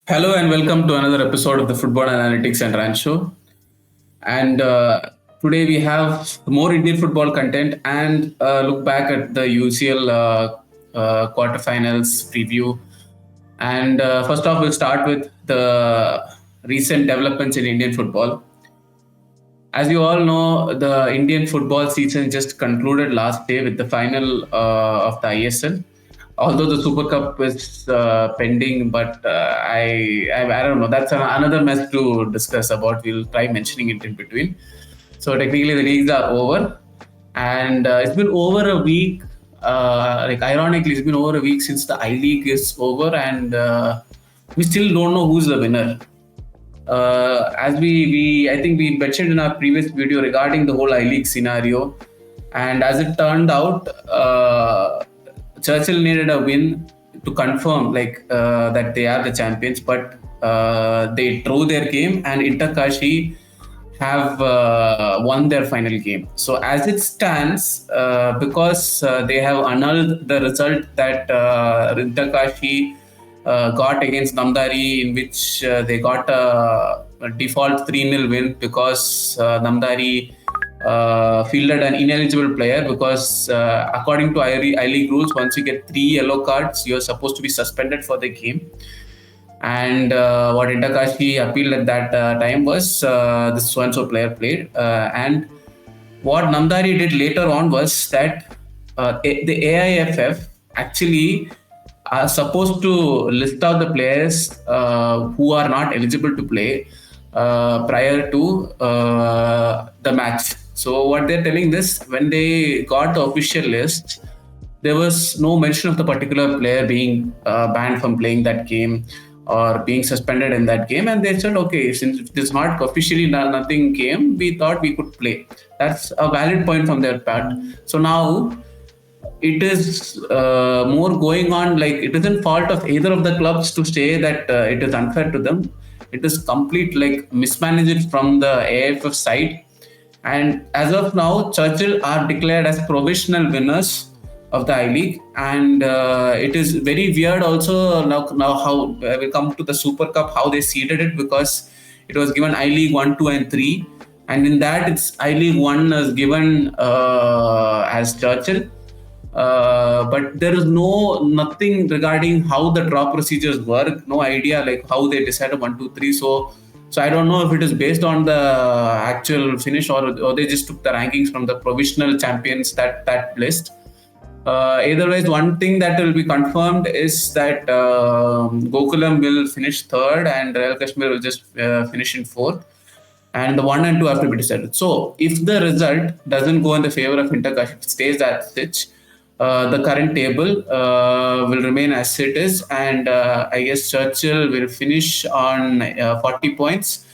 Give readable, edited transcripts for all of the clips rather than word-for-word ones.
Hello and welcome to another episode of the Football Analytics and Run Show. And today we have more Indian football content and look back at the UCL quarterfinals preview. And first off, we'll start with the recent developments in Indian football. As you all know, the Indian football season just concluded last day with the final of the ISL. Although the Super Cup is pending, but I don't know. That's another mess to discuss about. We'll try mentioning it in between. So technically, the leagues are over, and it's been over a week. Ironically, it's been over a week since the I League is over, and we still don't know who's the winner. As we I think we mentioned in our previous video regarding the whole I League scenario, and as it turned out, Churchill needed a win to confirm that they are the champions, but they drew their game, and Interkashi have won their final game. So as it stands, because they have annulled the result that Interkashi got against Namdari, in which they got a default 3-0 win because Namdari fielded an ineligible player because according to I League rules, once you get 3 yellow cards, you're supposed to be suspended for the game. And what Intakashi appealed at that time was this so-and-so player played. And what Namdari did later on was that the AIFF actually are supposed to list out the players who are not eligible to play prior to the match. So what they're telling this, when they got the official list, there was no mention of the particular player being banned from playing that game or being suspended in that game. And they said, okay, since it is not officially nothing came, we thought we could play. That's a valid point from their part. So now it is more going on, like it isn't fault of either of the clubs to say that it is unfair to them. It is complete mismanaged from the AFF side. And as of now, Churchill are declared as provisional winners of the I League, and it is very weird also now how we come to the Super Cup, how they seeded it, because it was given I League 1, 2 and 3, and in that it's I League 1 is given as Churchill, but there is nothing regarding how the draw procedures work, no idea how they decided 1, 2, 3. So I don't know if it is based on the actual finish or they just took the rankings from the provisional champions that list. Either way, one thing that will be confirmed is that Gokulam will finish third and Royal Kashmir will just finish in fourth. And the 1 and 2 have to be decided. So if the result doesn't go in the favor of Interkash, it stays as such, the current table will remain as it is, and I guess Churchill will finish on 40 points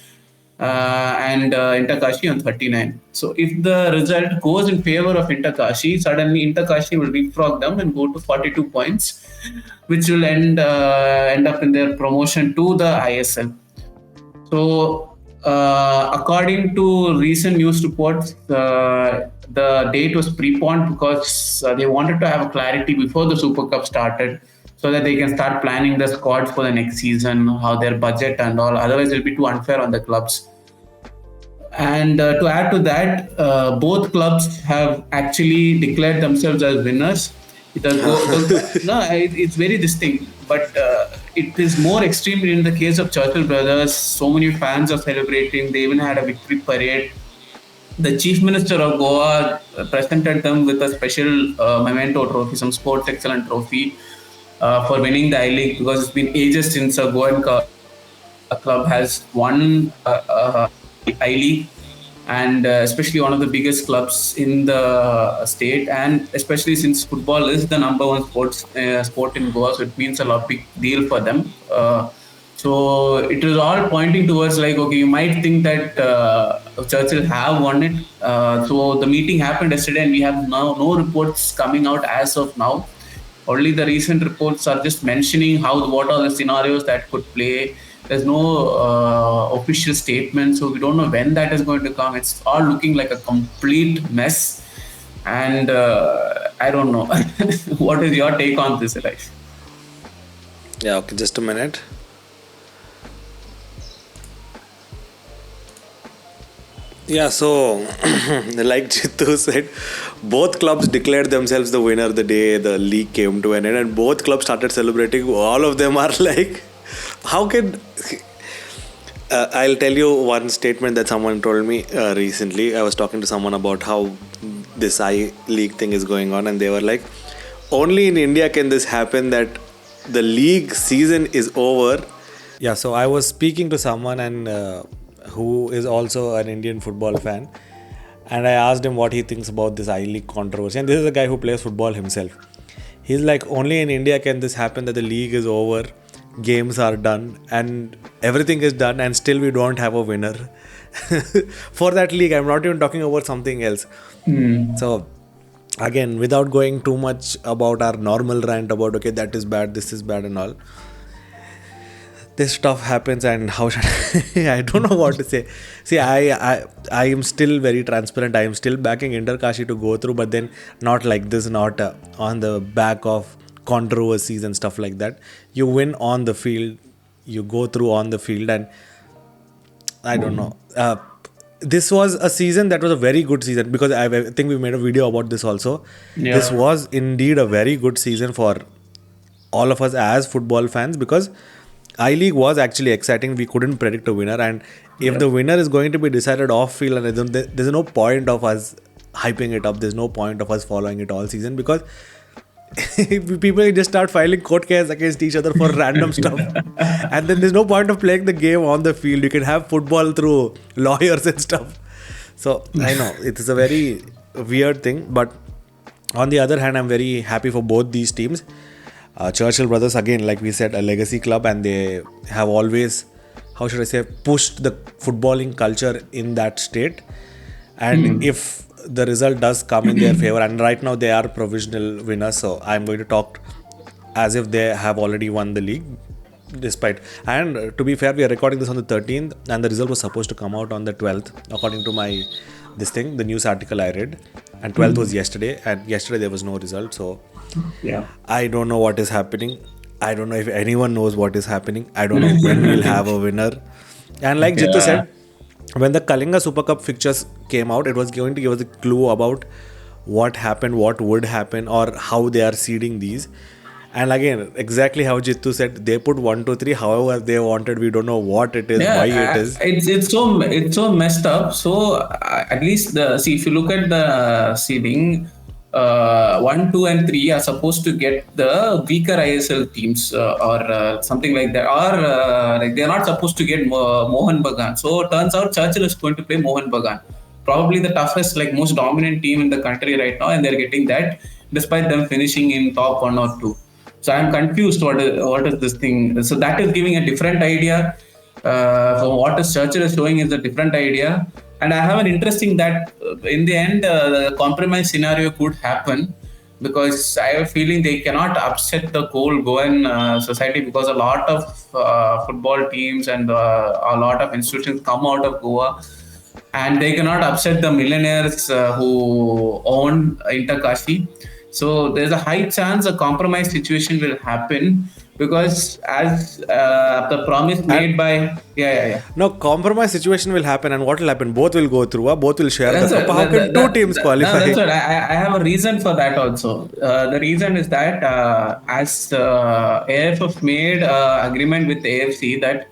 and Interkashi on 39. So if the result goes in favor of Interkashi, suddenly Interkashi will leapfrog them and go to 42 points, which will end up in their promotion to the ISL. So according to recent news reports, the date was preponed because they wanted to have clarity before the Super Cup started, so that they can start planning the squads for the next season, how their budget and all. Otherwise, it will be too unfair on the clubs. And to add to that, both clubs have actually declared themselves as winners. It's very distinct, but it is more extreme in the case of Churchill Brothers. So many fans are celebrating. They even had a victory parade. The Chief Minister of Goa presented them with a special memento trophy, some sports excellence trophy for winning the I League, because it's been ages since a Goan club has won I League, and especially one of the biggest clubs in the state, and especially since football is the number one sport in Goa, so it means a big deal for them. So it is all pointing towards okay, you might think that Churchill have won it. So the meeting happened yesterday, and we have now no reports coming out as of now. Only the recent reports are just mentioning what are the scenarios that could play. There's no official statement, so we don't know when that is going to come. It's all looking like a complete mess, and I don't know. What is your take on this, Elias? Yeah, okay, just a minute. Yeah, so like Chitu said, both clubs declared themselves the winner the day the league came to an end, and both clubs started celebrating. All of them are like, how can. I'll tell you one statement that someone told me recently. I was talking to someone about how this I League thing is going on, and they were like, only in India can this happen that the league season is over. Yeah, so I was speaking to someone and who is also an Indian football fan, and I asked him what he thinks about this I League controversy. And this is a guy who plays football himself. He's like, only in India can this happen that the league is over, games are done, and everything is done, and still we don't have a winner for that league. I'm not even talking about something else. So again, without going too much about our normal rant about okay, that is bad, this is bad, and all, this stuff happens, and how should I don't know what to say. See, I am still very transparent. I am still backing Interkashi to go through, but then not like this, not on the back of controversies and stuff like that. You win on the field, you go through on the field, and I don't know. This was a season that was a very good season, because I think we made a video about this also. Yeah. This was indeed a very good season for all of us as football fans, because I League was actually exciting. We couldn't predict a winner, and if the winner is going to be decided off field, and there's no point of us hyping it up. There's no point of us following it all season, because people just start filing court cases against each other for random stuff, and then there's no point of playing the game on the field. You can have football through lawyers and stuff. So I know it is a very weird thing, but on the other hand, I'm very happy for both these teams. Churchill Brothers, again, like we said, a legacy club, and they have always, how should I say, pushed the footballing culture in that state. And if the result does come in their favor, and right now they are provisional winners, so I'm going to talk as if they have already won the league, despite. And to be fair, we are recording this on the 13th, and the result was supposed to come out on the 12th, according to the news article I read. And 12th was yesterday, and yesterday there was no result, so Yeah. I don't know what is happening. I don't know if anyone knows what is happening. I don't know when we'll have a winner. And like Jitu said, when the Kalinga Super Cup fixtures came out, it was going to give us a clue about what happened, what would happen, or how they are seeding these. And again, exactly how Jitu said, they put 1, 2, 3 however they wanted. We don't know what it is, why it is. It's so messed up. So at least if you look at the seeding, 1, 2, and 3 are supposed to get the weaker ISL teams or something like that, or like they're not supposed to get Mohan Bagan. So it turns out Churchill is going to play Mohan Bagan, probably the toughest, like most dominant team in the country right now, and they're getting that despite them finishing in top 1 or 2. So I'm confused. What is this thing? So that is giving a different idea. From what is Churchill is showing is a different idea. And I have an interesting that in the end, the compromise scenario could happen, because I have a feeling they cannot upset the whole Goan society, because a lot of football teams and a lot of institutions come out of Goa, and they cannot upset the millionaires who own Interkashi. So there's a high chance a compromise situation will happen, because as the promise made by No, compromise situation will happen, and what will happen? Both will go through, both will share That's the cup. How can two teams qualify? That's what I have a reason for that also. The reason is that as AFF made agreement with AFC that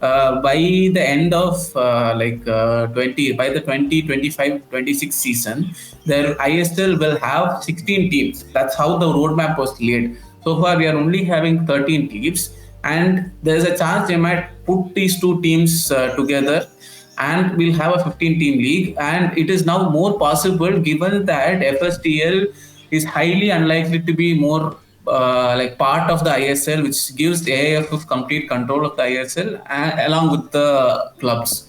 by the end of 20 by the 2025-26 season, their ISL will have 16 teams. That's how the roadmap was laid. So far, we are only having 13 teams, and there's a chance they might put these two teams together, and we'll have a 15-team league. And it is now more possible, given that FSTL is highly unlikely to be more like part of the ISL, which gives AIFF complete control of the ISL along with the clubs.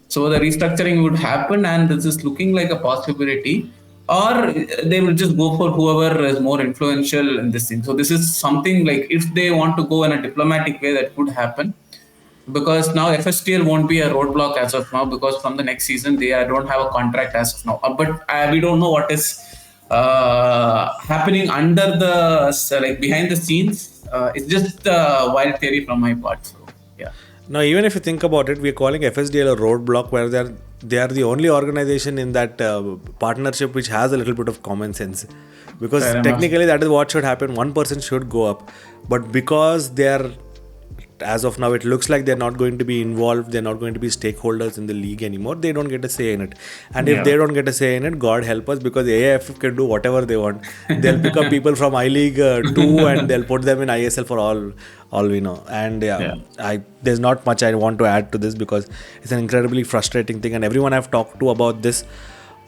So the restructuring would happen, and this is looking like a possibility. Or they will just go for whoever is more influential in this thing. So this is something like, if they want to go in a diplomatic way, that could happen. Because now FSTL won't be a roadblock as of now, because from the next season they don't have a contract as of now. But we don't know what is happening under the behind the scenes. It's just a wild theory from my part. So yeah. Now, even if you think about it, we're calling FSDL a roadblock where they are the only organization in that partnership which has a little bit of common sense. Because Fair enough. technically, that is what should happen. One person should go up, but because they are, as of now, it looks like they're not going to be involved. They're not going to be stakeholders in the league anymore. They don't get a say in it. And if Yeah. they don't get a say in it, God help us, because AIF can do whatever they want. They'll pick up people from I League 2 and they'll put them in ISL for all we know. And Yeah. there's not much I want to add to this because it's an incredibly frustrating thing. And everyone I've talked to about this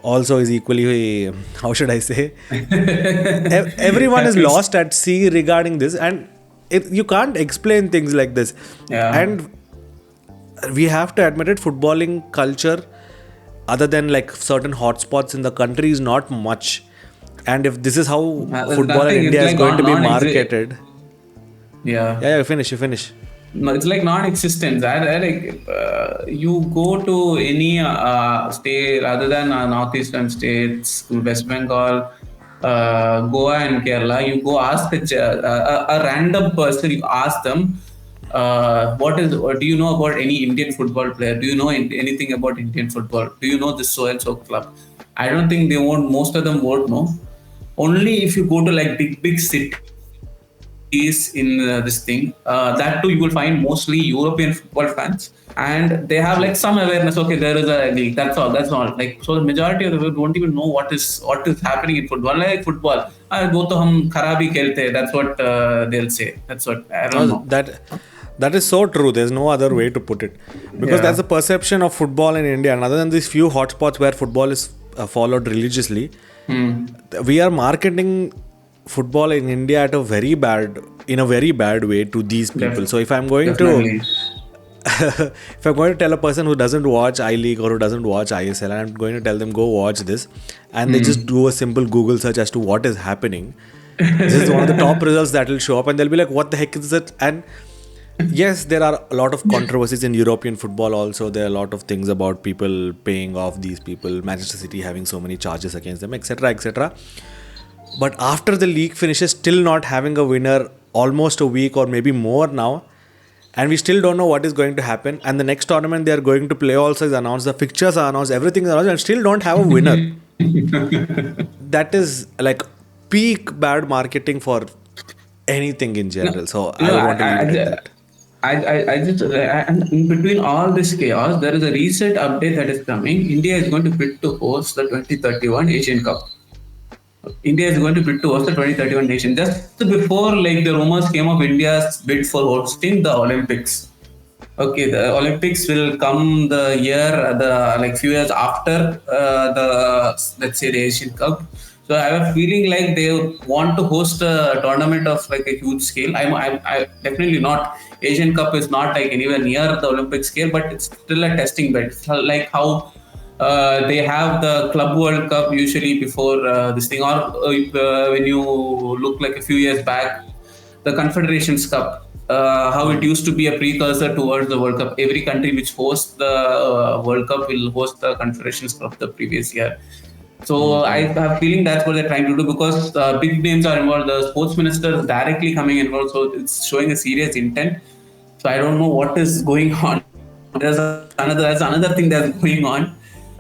also is equally, how should I say, everyone is lost at sea regarding this, and you can't explain things like this. Yeah. And we have to admit it, footballing culture, other than like certain hotspots in the country, is not much. And if this is how There's football in nothing, it's India is like going to be non-exi- marketed. Yeah. Yeah, you finish. No, it's like non-existent. I like you go to any state other than northeastern states, West Bengal, Goa and Kerala. You go ask a random person. You ask them, do you know about any Indian football player? Do you know anything about Indian football? Do you know this so and so club? I don't think they won't. Most of them won't know. Only if you go to like big cities in this thing. That too, you will find mostly European football fans, and they have like some awareness. Okay, there is a league. That's all. That's all. Like so, the majority of the people don't even know what is happening in football. Like football, wo to hum kharabi khelte. That's what they'll say. That's what I don't know. That is so true. There's no other way to put it, because that's the perception of football in India. And other than these few hotspots where football is followed religiously, we are marketing football in India in a very bad way to these people. So if I'm going Definitely. if I'm going to tell a person who doesn't watch I League or who doesn't watch ISL, and I'm going to tell them go watch this, and they just do a simple Google search as to what is happening, this is one of the top results that will show up, and they'll be like, what the heck is it? And yes, there are a lot of controversies in European football also. There are a lot of things about people paying off these people, Manchester City having so many charges against them, etc., etc. But after the league finishes, still not having a winner almost a week or maybe more now, and we still don't know what is going to happen. And the next tournament they are going to play also is announced, the fixtures are announced, everything is announced, and still don't have a winner. That is like peak bad marketing for anything in general. So I don't want to leave it at that. And in between all this chaos, there is a recent update that is coming. India is going to bid to host the 2031 Asian Cup. India is going to bid to host the 2031 nation. Just before, like the rumors came of India's bid for hosting the Olympics. Okay, the Olympics will come the few years after let's say the Asian Cup. So I have a feeling like they want to host a tournament of like a huge scale. I definitely not. Asian Cup is not like anywhere near the Olympic scale, but it's still a testing bed. It's like how they have the Club World Cup usually before this thing, or when you look like a few years back, the Confederations Cup, how it used to be a precursor towards the World Cup. Every country which hosts the World Cup will host the Confederations Cup the previous year. So I have a feeling that's what they're trying to do, because big names are involved. The sports minister is directly coming involved, so it's showing a serious intent. So I don't know what is going on. There's another thing that's going on.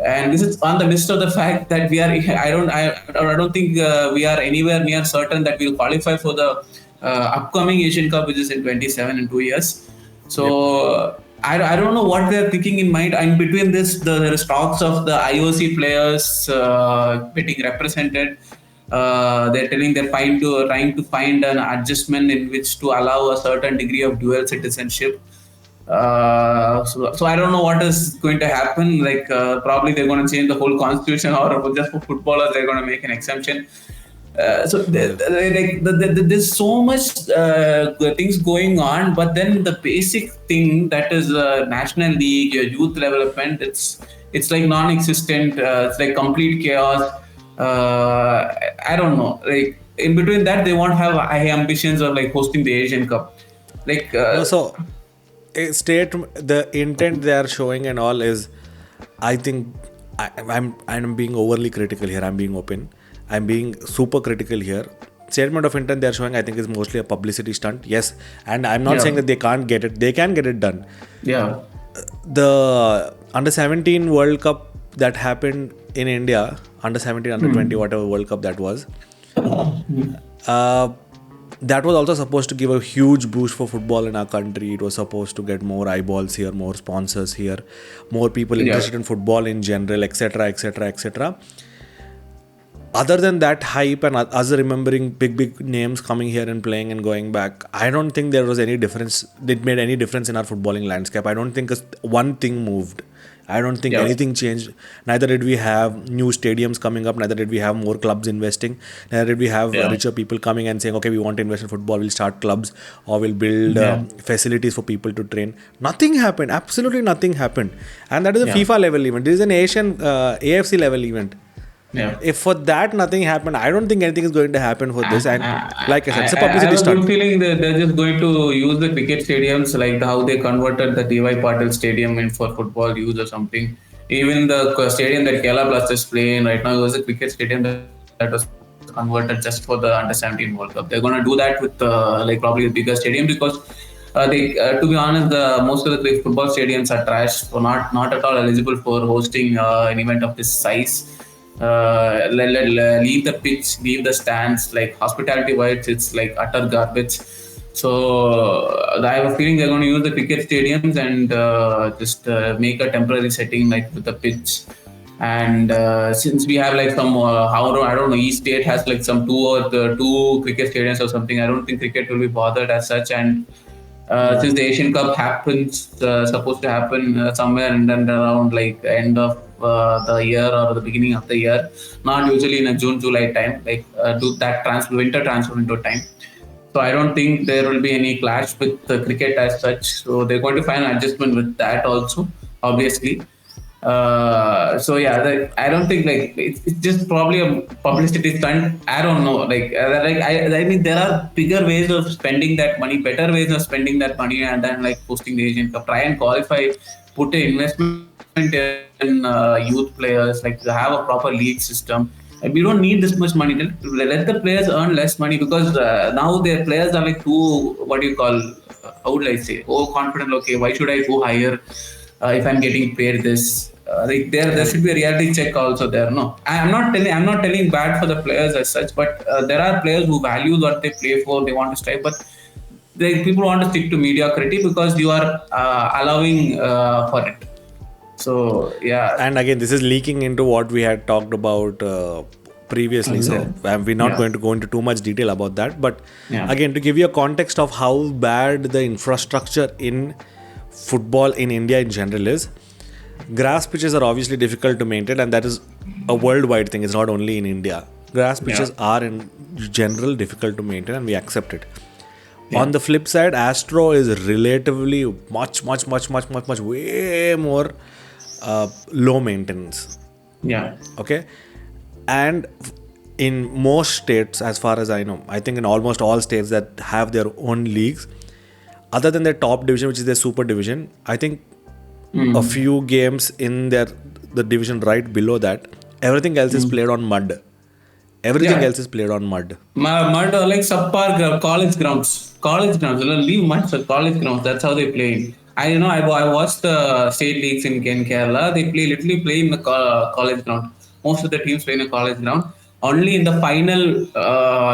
And this is on the midst of the fact that we are. I don't think we are anywhere near certain that we'll qualify for the upcoming Asian Cup, which is in 27 in 2 years. So I don't know what they're thinking in mind. And between this, there is talks of the IOC players getting represented. They're telling they're trying to find an adjustment in which to allow a certain degree of dual citizenship. So I don't know what is going to happen. Like probably they're going to change the whole constitution, or just for footballers they're going to make an exemption. There's so much things going on, but then the basic thing that is national league, your youth development, it's like non-existent. It's like complete chaos. I don't know. Like in between that, they won't have high ambitions of like hosting the Asian Cup. Like the intent they are showing and all is, I think I'm being overly critical here. I'm being open. I'm being super critical here. statement of intent they're showing, I think, is mostly a publicity stunt. Yes, and I'm not saying that they can't get it. They can get it done. Yeah. The under 17 World Cup that happened in India, under 17, under 20, whatever World Cup that was, that was also supposed to give a huge boost for football in our country. It was supposed to get more eyeballs here, more sponsors here, more people interested in football in general, etc., etc., etc. Other than that hype and us remembering big names coming here and playing and going back, I don't think there was any difference. It made any difference in our footballing landscape. I don't think one thing moved. I don't think anything changed. Neither did we have new stadiums coming up. Neither did we have more clubs investing. Neither did we have richer people coming and saying, okay, we want to invest in football. We'll start clubs or we'll build facilities for people to train. Nothing happened. Absolutely nothing happened. And that is a FIFA level event. This is an Asian AFC level event. Yeah. If for that nothing happened, I don't think anything is going to happen for this. And like I said, it's a publicity I have a stunt. good feeling that they're just going to use the cricket stadiums like how they converted the D.Y. Patil Stadium in for football use or something. Even the stadium that Kerala Blasters play in right now was a cricket stadium that was converted just for the Under 17 World Cup. They're going to do that with like probably a bigger stadium because they, to be honest, most of the football stadiums are trash, so not at all eligible for hosting an event of this size. Leave the pitch, leave the stands, like hospitality wise, it's like utter garbage. So I have a feeling they're going to use the cricket stadiums and just make a temporary setting like with the pitch. And since we have like some, I don't know, each state has like some two cricket stadiums or something. I don't think cricket will be bothered as such. And since the Asian Cup happens, supposed to happen somewhere and then around like end of the year or the beginning of the year, not usually in a June-July time, like do that winter transfer window time. So I don't think there will be any clash with the cricket as such. So they're going to find an adjustment with that also, obviously. So yeah, I don't think like it's just probably a publicity stunt. I don't know. I mean, there are bigger ways of spending that money, better ways of spending that money, and then like hosting the Asian Cup. Try and qualify, put an investment in youth players, like to have a proper league system. And we don't need this much money. Let the players earn less money because now their players are like too, what do you call, how would I say, confident. Okay, why should I go higher if I'm getting paid this? Like there should be a reality check also there. No, I'm not telling bad for the players as such, but there are players who value what they play for. They want to strive, but people want to stick to mediocrity because you are allowing for it. So yeah, and again, this is leaking into what we had talked about previously. So we're not going to go into too much detail about that. But again, to give you a context of how bad the infrastructure in football in India in general is, grass pitches are obviously difficult to maintain, and that is a worldwide thing. It's not only in India. Grass pitches are in general difficult to maintain, and we accept it. On the flip side, Astro is relatively much way more low maintenance. Yeah. Okay. And in most states, as far as I know, I think in almost all states that have their own leagues, other than their top division, which is their super division, I think a few games in the division right below that, everything else is played on mud. Everything else is played on mud. Mud or like subpar college grounds. Leave mud for college grounds. That's how they play. I watched the state leagues in Kerala. They literally play in the college ground. Most of the teams play in a college ground. Only in the final,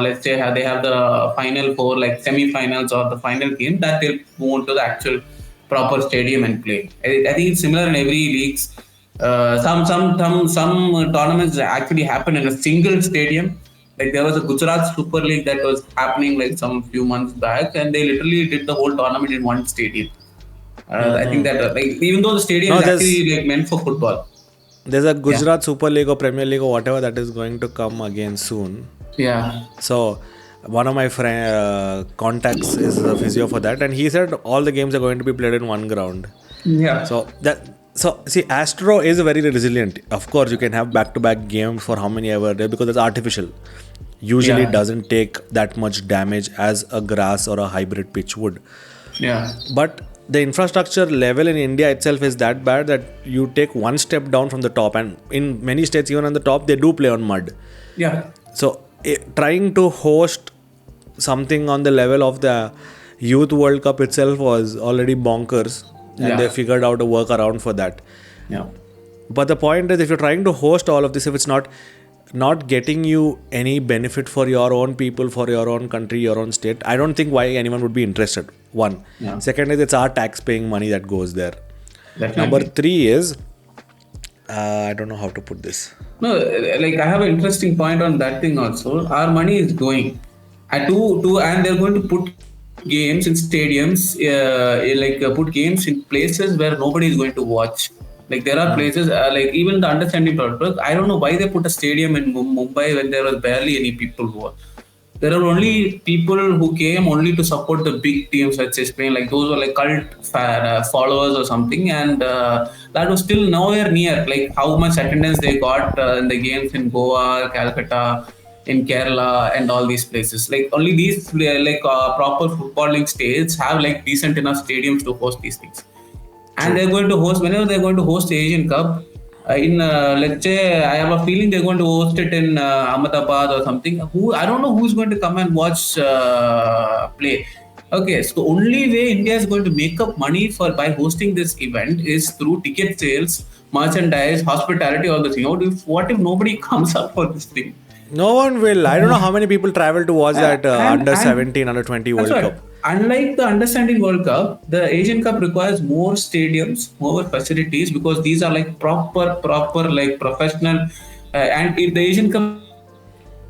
let's say they have the final four, like semi-finals or the final game, that they'll move on to the actual proper stadium and play. I think it's similar in every leagues. Some tournaments actually happen in a single stadium. Like there was a Gujarat Super League that was happening like some few months back, and they literally did the whole tournament in one stadium. I think that like even though the stadium is actually like meant for football. There's a Gujarat Super League or Premier League or whatever that is going to come again soon. Yeah. So one of my contacts is a physio for that, and he said all the games are going to be played in one ground. Yeah. So see, Astro is very resilient. Of course, you can have back-to-back games for how many ever because it's artificial. Usually, it doesn't take that much damage as a grass or a hybrid pitch would. Yeah. But the infrastructure level in India itself is that bad that you take one step down from the top, and in many states, even on the top, they do play on mud. Yeah. So trying to host something on the level of the Youth World Cup itself was already bonkers, and Yeah. they figured out a workaround for that. Yeah. But the point is, if you're trying to host all of this, if it's not getting you any benefit for your own people, for your own country, your own state, I don't think why anyone would be interested. One. Yeah. Second is, it's our tax-paying money that goes there. Definitely. Number three is, I don't know how to put this. No, like I have an interesting point on that thing also. Our money is going and they're going to put games in stadiums, put games in places where nobody is going to watch. Like there are places, like even the understanding purpose. I don't know why they put a stadium in Mumbai when there was barely any people who were. There are only people who came only to support the big teams, let's say Spain, like those were like cult followers or something, and that was still nowhere near like how much attendance they got in the games in Goa, Calcutta, in Kerala, and all these places. Like only these proper footballing states have like decent enough stadiums to host these things. And they're going to host whenever they're going to host the Asian Cup. In let's say, I have a feeling they're going to host it in Ahmedabad or something. I don't know who's going to come and watch play. Okay, so the only way India is going to make up money by hosting this event is through ticket sales, merchandise, hospitality, all the thing. What if nobody comes up for this thing? No one will. I don't know how many people travel to watch that under 17, under 20 World That's Cup. right. Unlike the Understanding World Cup, the Asian Cup requires more stadiums, more facilities because these are like proper like professional. And if the Asian Cup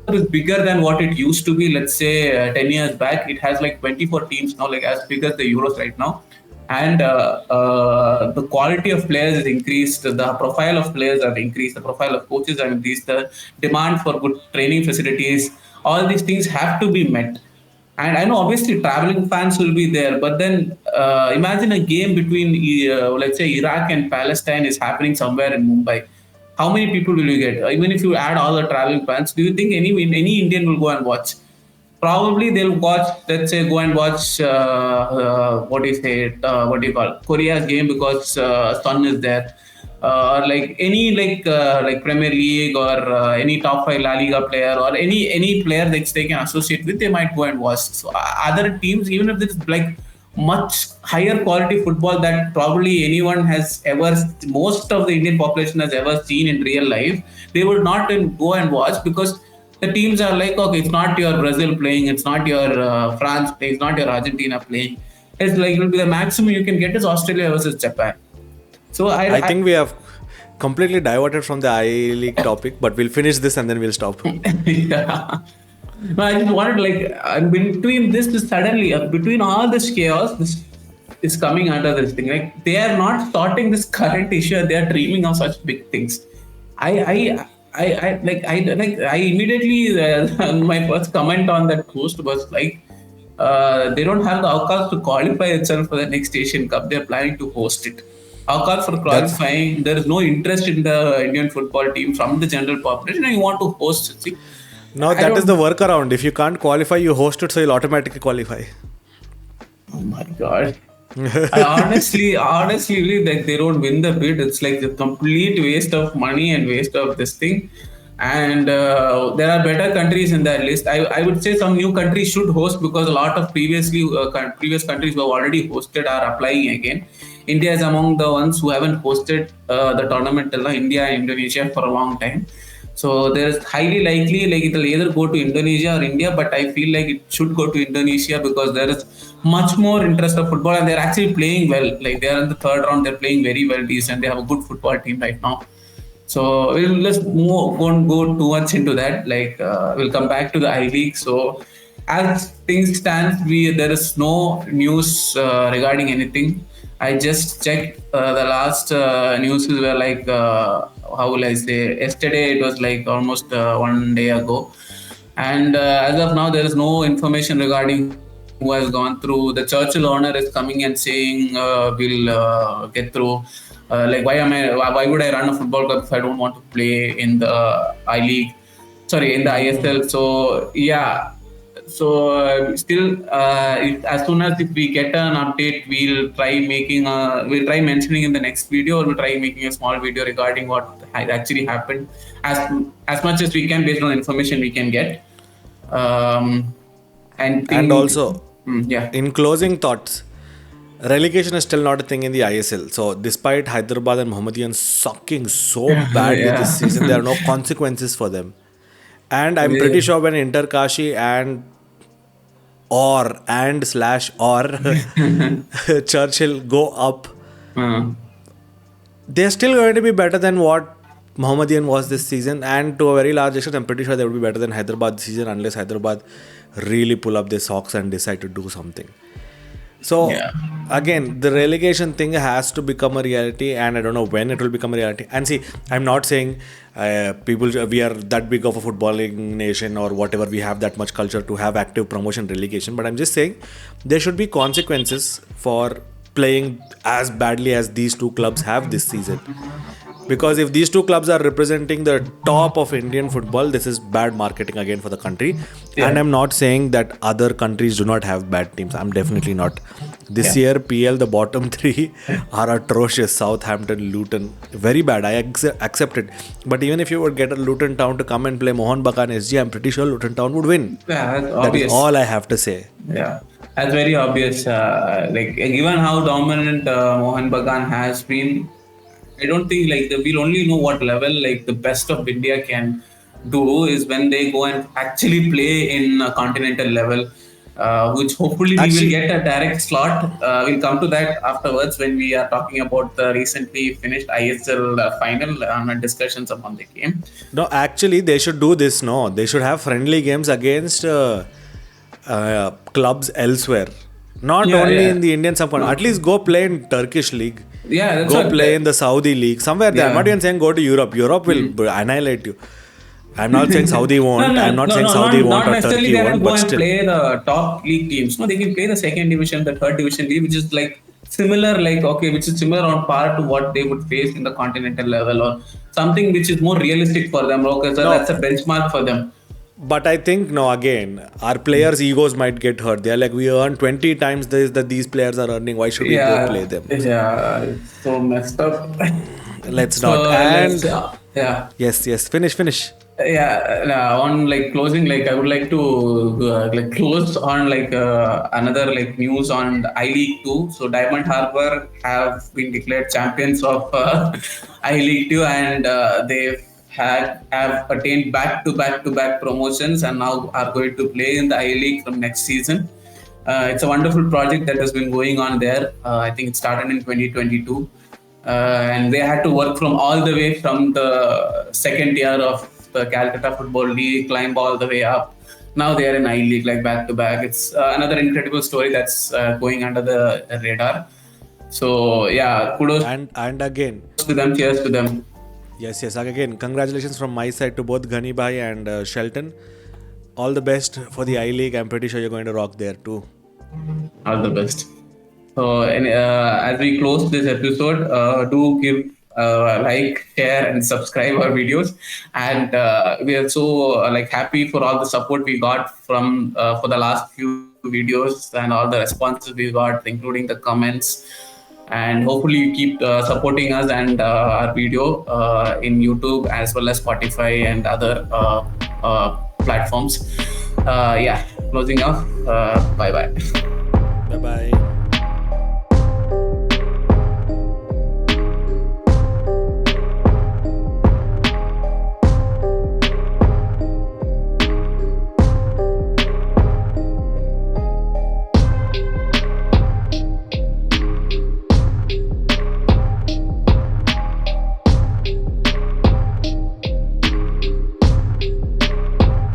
is bigger than what it used to be, let's say 10 years back, it has like 24 teams now, like as big as the Euros right now. And the quality of players is increased, the profile of players have increased, the profile of coaches have increased, the demand for good training facilities, all these things have to be met. And I know obviously traveling fans will be there, but then imagine a game between, let's say, Iraq and Palestine is happening somewhere in Mumbai. How many people will you get? Even if you add all the traveling fans, do you think any Indian will go and watch? Probably they'll watch, let's say, go and watch, what do you say, what do you call Korea's game because Sun is there. Or like any like Premier League or any top 5 La Liga player or any player that they can associate with, they might go and watch. So other teams, even if it's like much higher quality football that probably anyone has ever, most of the Indian population has ever seen in real life, they would not go and watch because the teams are like, okay, it's not your Brazil playing, it's not your France playing, it's not your Argentina playing. It's like it'll be the maximum you can get is Australia versus Japan. So I think we have completely diverted from the I-League topic, but we'll finish this and then we'll stop. Yeah. No, I just wanted between between all this chaos, this is coming under this thing. Like they are not sorting this current issue. They are dreaming of such big things. I immediately my first comment on that post was like, they don't have the awkash to qualify itself for the next Asian Cup. They're planning to host it. Awkash for qualifying. There is no interest in the Indian football team from the general population, and you want to host it. See, now that is the workaround. If you can't qualify, you host it, so you'll automatically qualify. Oh my God. I honestly believe that they don't win the bid. It's like a complete waste of money and waste of this thing. And there are better countries in that list. I would say some new countries should host because a lot of previous countries who have already hosted are applying again. India is among the ones who haven't hosted the tournament till now, India and Indonesia for a long time. So there is highly likely like it will either go to Indonesia or India, but I feel like it should go to Indonesia because there is much more interest of football and they're actually playing well. Like they are in the third round, they're playing very well, decent. They have a good football team right now. So we'll just won't go too much into that. Like we'll come back to the I-League. So as things stand, there is no news regarding anything. I just checked the last news were like how will I say? Yesterday it was like almost 1 day ago, and as of now there is no information regarding who has gone through. The Churchill owner is coming and saying we'll get through. Like why would I run a football club if I don't want to play in the I-League? Sorry, in the ISL. So yeah. So still, as soon as if we get an update, we'll try mentioning in the next video, or we'll try making a small video regarding what has actually happened, as much as we can based on the information we can get. Um, and And also, yeah. in closing thoughts, relegation is still not a thing in the ISL. So, despite Hyderabad and Mohammedan sucking so badly this Yeah. season, there are no consequences for them. And I'm Yeah. pretty sure when Inter Kashi and or Churchill go up, Uh, they're still going to be better than what Mohammedan was this season, and to a very large extent, I'm pretty sure they would be better than Hyderabad this season unless Hyderabad really pull up their socks and decide to do something. So yeah. again, the relegation thing has to become a reality, and I don't know when it will become a reality. And see, I'm not saying people we are that big of a footballing nation or whatever. We have that much culture to have active promotion relegation, but I'm just saying there should be consequences for playing as badly as these two clubs have this season. Because if these two clubs are representing the top of Indian football, this is bad marketing again for the country. Yeah. And I'm not saying that other countries do not have bad teams. I'm definitely not. This Yeah. year, PL, the bottom three are atrocious. Southampton, Luton, very bad. I accept it. But even if you would get a Luton Town to come and play Mohun Bagan SG, I'm pretty sure Luton Town would win. Yeah, that's That is obvious. all I have to say. Yeah, that's very obvious. Like given how dominant Mohan Bagan has been, I don't think like we'll only know what level like the best of India can do is when they go and actually play in a continental level, which hopefully we will Actually, get a direct slot. We'll come to that afterwards when we are talking about the recently finished ISL final and discussions upon the game. no, actually, they should do this. No, they should have friendly games against clubs elsewhere. Not Yeah, only yeah. in the Indian subcontinent. At least go play in Turkish league. Yeah, that's Go what. play in the Saudi league. Somewhere there. I'm Yeah. not even saying go to Europe. Europe will annihilate you. I'm not saying Saudi won't. I'm not saying Saudi won't not or necessarily Turkey they have to won't. go But and still, play the top league teams. No, they can play the second division, the third division league, which is like similar, like okay, which is similar on par to what they would face in the continental level or something which is more realistic for them. Okay, so that's a no. benchmark for them. But I think no. Again, our players' egos might get hurt. They're like, we earn 20 times this that these players are earning. Why should we go Yeah, play them? yeah, it's so messed up. Let's So not. let's, And yeah. yes. Finish. Yeah, on like closing, like I would like to like close on like another like news on the I League 2. So Diamond Harbour have been declared champions of I League 2, and they have attained back promotions and now are going to play in the I League from next season. It's a wonderful project that has been going on there. I think it started in 2022. And they had to work from all the way from the second tier of the Calcutta Football League, climb all the way up. Now they are in I League, like back to back. It's another incredible story that's going under the radar. So yeah, kudos And again, to them. Cheers to them. yes. Again, congratulations from my side to both Ghani Bhai and Shelton. All the best for the I League. I'm pretty sure you're going to rock there too. All the best. So, and, as we close this episode, do give like, share, and subscribe our videos. And we are so like happy for all the support we got from for the last few videos and all the responses we got, including the comments. And hopefully you keep supporting us and our video in YouTube as well as Spotify and other platforms. Yeah, closing off. Bye bye. Bye bye.